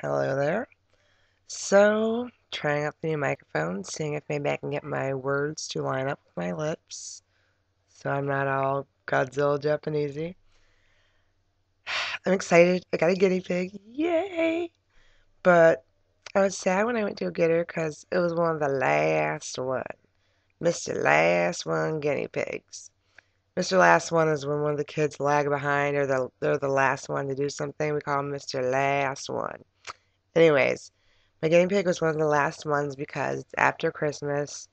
Hello there. So, trying out the new microphone, seeing if maybe I can get my words to line up with my lips so I'm not all Godzilla Japanesey. I'm excited. I got a guinea pig. Yay! But I was sad when I went to go get her because it was one of the last one. Mr. Last One guinea pigs. Mr. Last One is when one of the kids lag behind or they're the last one to do something. We call them Mr. Last One. Anyways, my guinea pig was one of the last ones because it's after Christmas.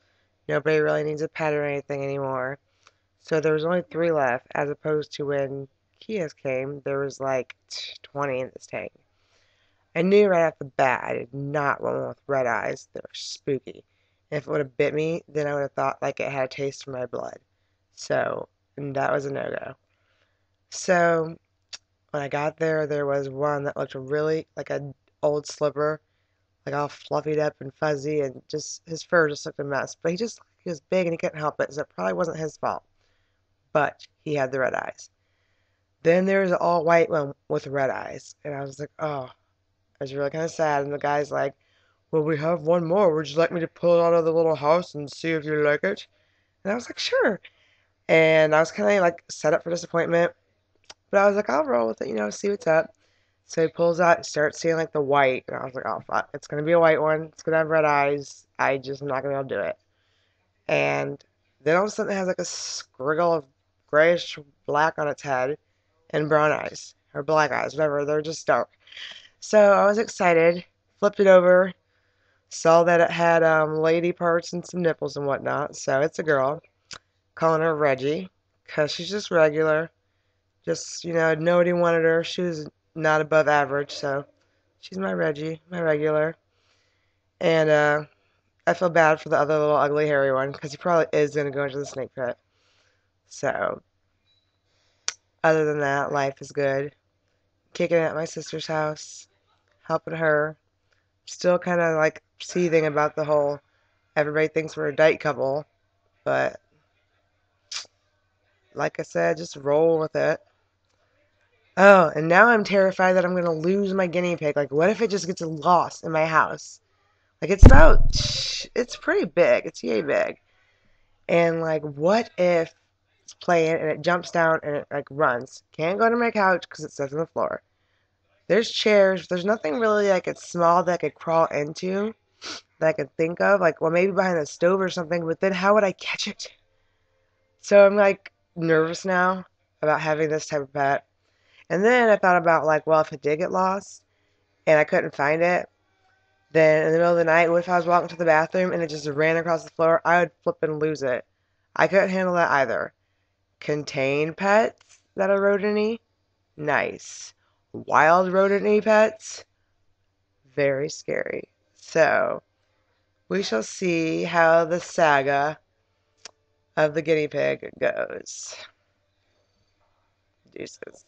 Nobody really needs a pet or anything anymore. So there was only three left, as opposed to when Kias came, there was like 20 in this tank. I knew right off the bat I did not want one with red eyes. They were spooky. And if it would have bit me, then I would have thought like it had a taste for my blood. So, and that was a no-go. So, when I got there, there was one that looked really like an old slipper, like all fluffied up and fuzzy, and just his fur just looked a mess. But he was big and he couldn't help it, so it probably wasn't his fault. But he had the red eyes. Then there was an all white one with red eyes, and I was like, oh, I was really kind of sad. And the guy's like, well, we have one more. Would you like me to pull it out of the little house and see if you like it? And I was like, sure. And I was kind of like set up for disappointment, but I was like, I'll roll with it, see what's up. So he pulls out, starts seeing like the white, and I was like, oh fuck, it's gonna be a white one. It's gonna have red eyes. I just am not gonna be able to do it. And then all of a sudden it has like a scriggle of grayish black on its head and brown eyes or black eyes, whatever. They're just dark. So I was excited, flipped it over, saw that it had lady parts and some nipples and whatnot. So it's a girl, calling her Reggie, 'cause she's just regular. Just, nobody wanted her. She was not above average, so she's my Reggie, my regular. And I feel bad for the other little ugly hairy one because he probably is going to go into the snake pit. So, other than that, life is good. Kicking it at my sister's house, helping her. Still kind of like seething about the whole everybody thinks we're a dyke couple, but like I said, just roll with it. Oh, and now I'm terrified that I'm going to lose my guinea pig. Like, what if it just gets lost in my house? Like, it's pretty big. It's yay big. And, like, what if it's playing and it jumps down and it, like, runs? Can't go to my couch because it sits on the floor. There's chairs. There's nothing really, like, it's small that I could crawl into that I could think of. Like, well, maybe behind the stove or something, but then how would I catch it? So I'm, like, nervous now about having this type of pet. And then I thought about, like, well, if it did get lost and I couldn't find it, then in the middle of the night, what if I was walking to the bathroom and it just ran across the floor? I would flip and lose it. I couldn't handle that either. Contained pets that are rodent-y? Nice. Wild rodent-y pets? Very scary. So, we shall see how the saga of the guinea pig goes. Deuces.